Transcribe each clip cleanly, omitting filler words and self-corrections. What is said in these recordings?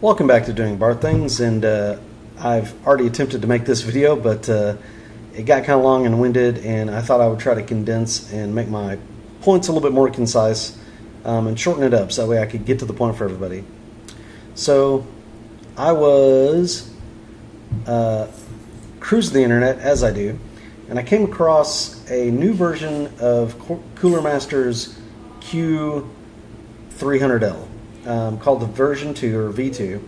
Welcome back to Doing Bar Things, and I've already attempted to make this video, but it got kind of long and winded, and I thought I would try to condense and make my points a little bit more concise and shorten it up so that way I could get to the point for everybody. So I was cruising the internet, as I do, and I came across a new version of Cooler Master's Q300L. Called the version 2 or V2,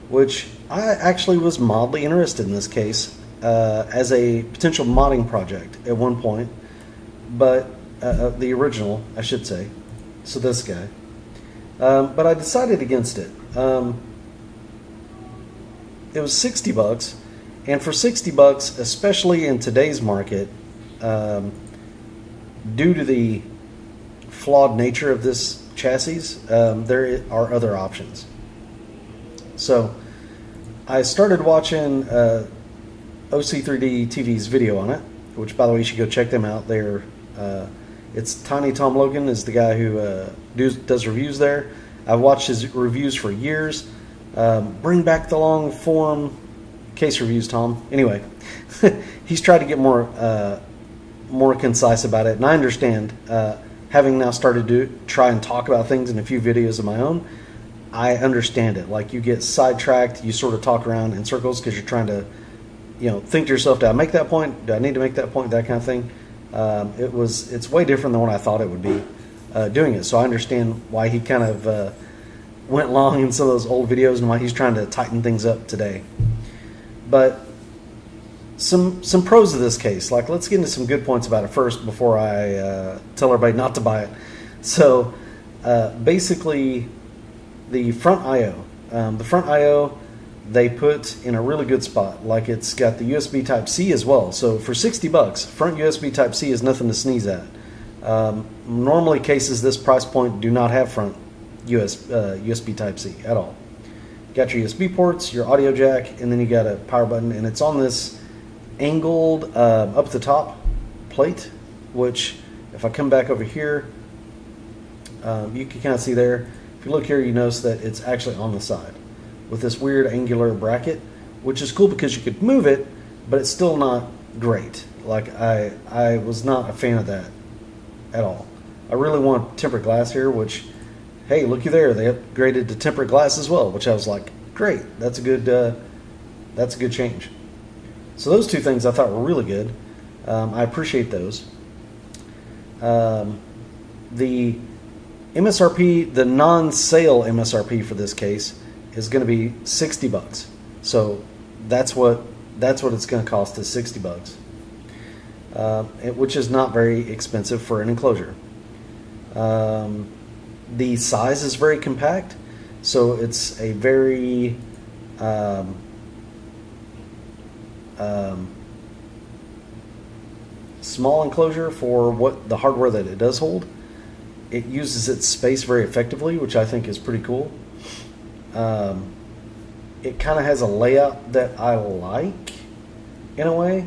which I actually was mildly interested in this case as a potential modding project at one point, but the original, I should say, so this guy. But I decided against it. It was $60, and for $60, especially in today's market, due to the flawed nature of this chassis, there are other options. So I started watching OC3D TV's video on it, which, by the way, you should go check them out. They're it's Tiny Tom Logan is the guy who does reviews there. I've watched his reviews for years. Bring back the long form case reviews, Tom. Anyway, he's tried to get more concise about it, and I understand. Having now started to try and talk about things in a few videos of my own, I understand it. Like, you get sidetracked, you sort of talk around in circles because you're trying to, think to yourself, do I make that point? Do I need to make that point? That kind of thing. It's way different than what I thought it would be doing it. So I understand why he kind of went long in some of those old videos and why he's trying to tighten things up today. But some pros of this case. Like, let's get into some good points about it first before I tell everybody not to buy it. So basically, the front I/O, they put in a really good spot. Like, it's got the USB Type-C as well. So for $60, front USB Type-C is nothing to sneeze at. Normally, cases this price point do not have front USB Type-C at all. You got your USB ports, your audio jack, and then you got a power button, and it's on this angled up the top plate, which, if I come back over here, you can kind of see there. If you look here, you notice that it's actually on the side with this weird angular bracket, which is cool because you could move it, but it's still not great. Like, I was not a fan of that at all. I really want tempered glass here, which, hey, looky there, they upgraded to tempered glass as well, which I was like, great, that's a good change. So those two things I thought were really good. I appreciate those. The MSRP, the non-sale MSRP for this case, is going to be $60. So that's what it's going to cost, is $60, which is not very expensive for an enclosure. The size is very compact, so it's a very small enclosure for what the hardware that it does hold. It uses its space very effectively, which I think is pretty cool. It kind of has a layout that I like in a way,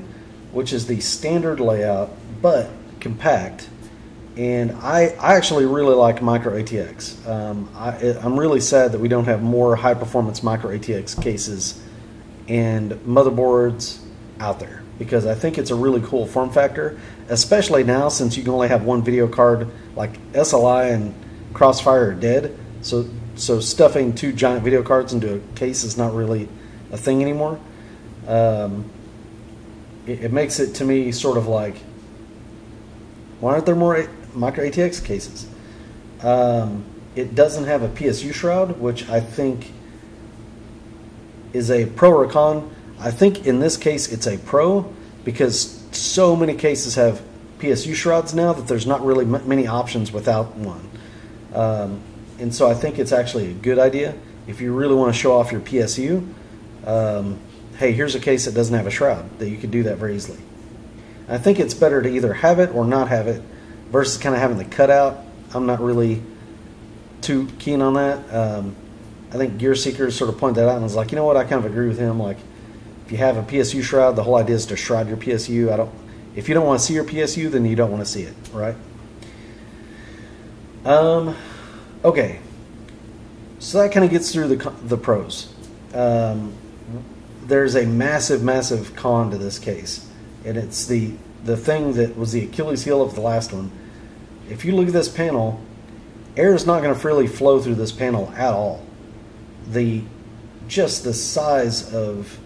which is the standard layout but compact. And I actually really like micro ATX. I'm really sad that we don't have more high performance micro ATX cases and motherboards out there, because I think it's a really cool form factor, especially now since you can only have one video card. Like, SLI and Crossfire are dead, so stuffing two giant video cards into a case is not really a thing anymore. It makes it, to me, sort of like, why aren't there more micro ATX cases? It doesn't have a PSU shroud, which I think is a pro or a con. I think in this case it's a pro, because so many cases have PSU shrouds now that there's not really many options without one. And so I think it's actually a good idea if you really want to show off your PSU. Hey, here's a case that doesn't have a shroud, that you could do that very easily. I think it's better to either have it or not have it versus kind of having the cutout. I'm not really too keen on that. I think Gear Seeker sort of pointed that out and was like, you know what, I kind of agree with him. Like, if you have a PSU shroud, the whole idea is to shroud your PSU. If you don't want to see your PSU, then you don't want to see it, right? Okay. So that kind of gets through the pros. There's a massive con to this case, and it's the thing that was the Achilles heel of the last one. If you look at this panel, air is not going to freely flow through this panel at all. Just the size of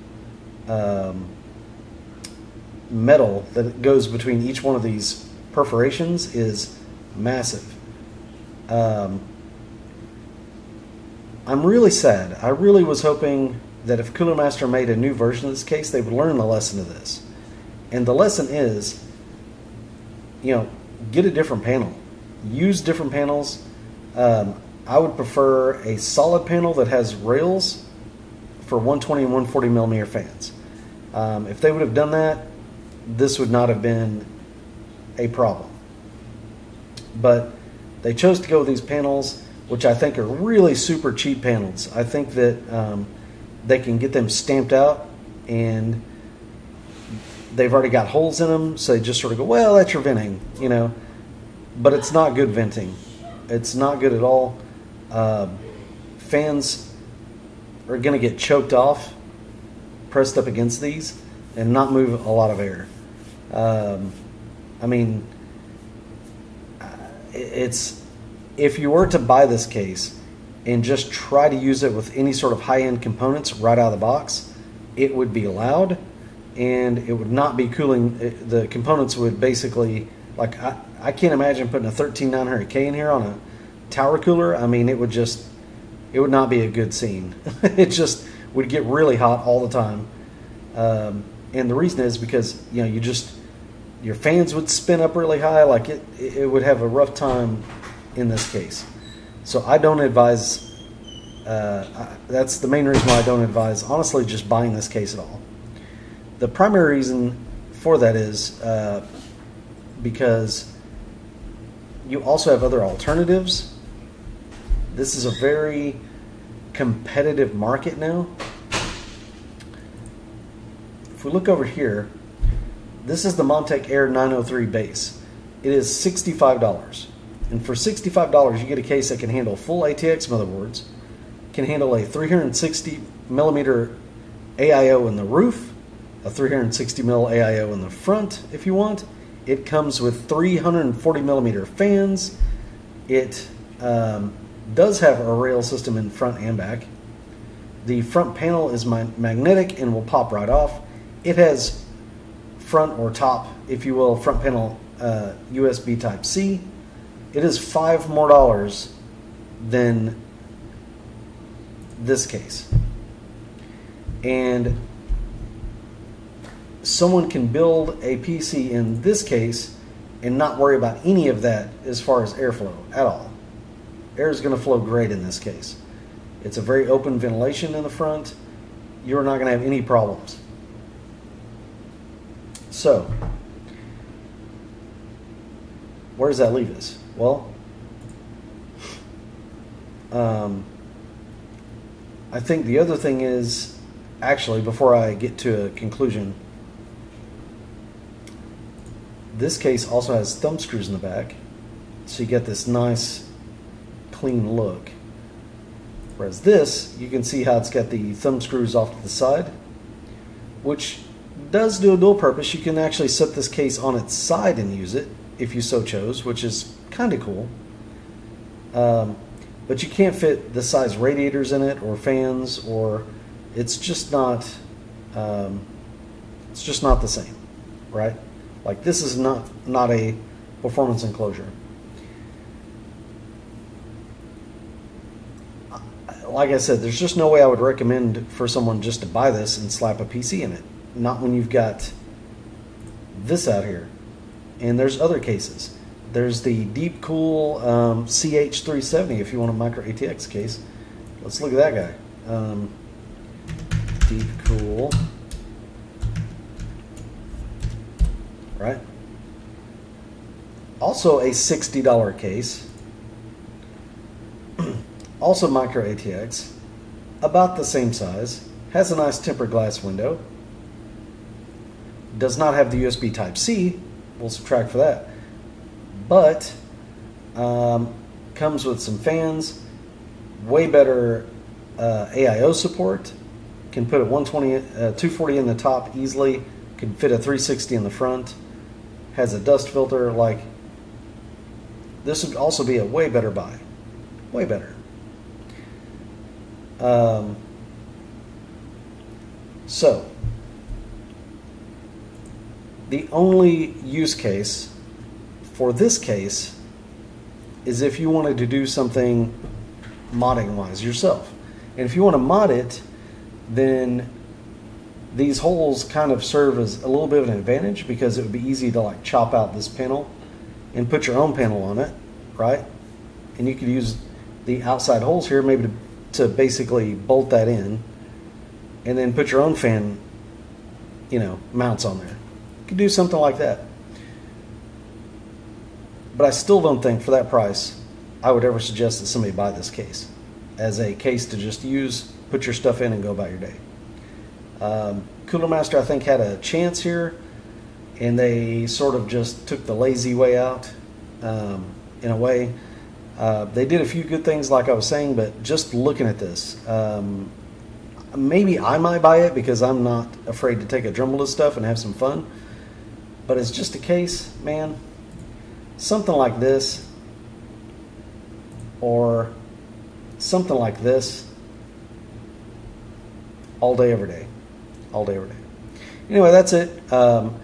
metal that goes between each one of these perforations is massive. I'm really sad. I really was hoping that if Cooler Master made a new version of this case, they would learn the lesson of this. And the lesson is, you know, get a different panel. Use different panels. I would prefer a solid panel that has rails for 120 and 140 millimeter fans. If they would have done that, this would not have been a problem. But they chose to go with these panels, which I think are really super cheap panels. I think that they can get them stamped out, and they've already got holes in them, so they just sort of go, well, that's your venting, you know. But it's not good venting. It's not good at all. Fans are going to get choked off, pressed up against these, and not move a lot of air. I mean, if you were to buy this case and just try to use it with any sort of high-end components right out of the box, it would be loud, and it would not be cooling. The components would basically, like, I can't imagine putting a 13900K in here on a tower cooler. I mean, it would not be a good scene. It just would get really hot all the time. And the reason is because, you know, your fans would spin up really high. Like it would have a rough time in this case. So I don't advise, that's the main reason why I don't advise, honestly, just buying this case at all. The primary reason for that is because you also have other alternatives. This is a very competitive market now. If we look over here, this is the Montec Air 903 base. It is $65. And for $65, you get a case that can handle full ATX motherboards, can handle a 360 millimeter AIO in the roof, a 360 mil AIO in the front if you want. It comes with 340 millimeter fans. It does have a rail system in front and back. The front panel is magnetic and will pop right off. It has front or top, if you will, front panel USB Type-C. It is $5 more than this case. And someone can build a PC in this case and not worry about any of that as far as airflow at all. Air is going to flow great in this case. It's a very open ventilation in the front. You're not going to have any problems. So, where does that leave us? Well, I think the other thing is, actually, before I get to a conclusion, this case also has thumb screws in the back, so you get this nice, clean look. Whereas this, you can see how it's got the thumb screws off to the side, which does do a dual purpose. You can actually set this case on its side and use it if you so chose, which is kind of cool. But you can't fit the size radiators in it or fans, or it's just not the same, right? Like, this is not a performance enclosure. Like I said, there's just no way I would recommend for someone just to buy this and slap a PC in it. Not when you've got this out here. And there's other cases. There's the Deep Cool CH370 if you want a micro ATX case. Let's look at that guy. Deep Cool. Right? Also a $60 case. Also micro ATX. About the same size. Has a nice tempered glass window. Does not have the USB Type-C. We'll subtract for that. But comes with some fans. way better AIO support. Can put a 240 in the top easily. Can fit a 360 in the front. Has a dust filter. Like, this would also be a way better buy. Way better. So, the only use case for this case is if you wanted to do something modding wise yourself. And if you want to mod it, then these holes kind of serve as a little bit of an advantage, because it would be easy to like chop out this panel and put your own panel on it, right? And you could use the outside holes here maybe to basically bolt that in, and then put your own fan, you know, mounts on there. You could do something like that. But I still don't think for that price I would ever suggest that somebody buy this case as a case to just use, put your stuff in and go about your day. Cooler Master, I think, had a chance here, and they sort of just took the lazy way out, in a way. They did a few good things like I was saying, but just looking at this, maybe I might buy it because I'm not afraid to take a Dremel to stuff and have some fun. But it's just a case, man. Something like this, or something like this, all day, every day. All day, every day. Anyway, that's it. I'll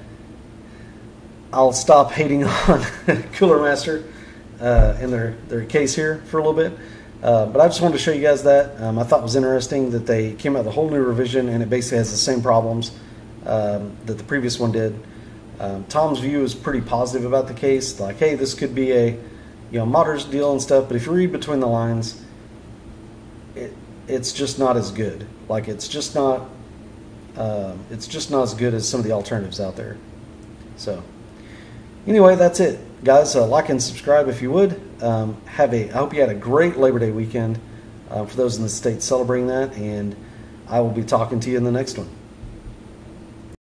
stop hating on Cooler Master and their case here for a little bit. But I just wanted to show you guys that. I thought it was interesting that they came out with a whole new revision, and it basically has the same problems that the previous one did. Tom's view is pretty positive about the case. Like, hey, this could be a, you know, modder's deal and stuff, but if you read between the lines, it's just not as good. Like, it's just not as good as some of the alternatives out there. So anyway, that's it, guys. Like and subscribe if you would. I hope you had a great Labor Day weekend for those in the States celebrating that, and I will be talking to you in the next one.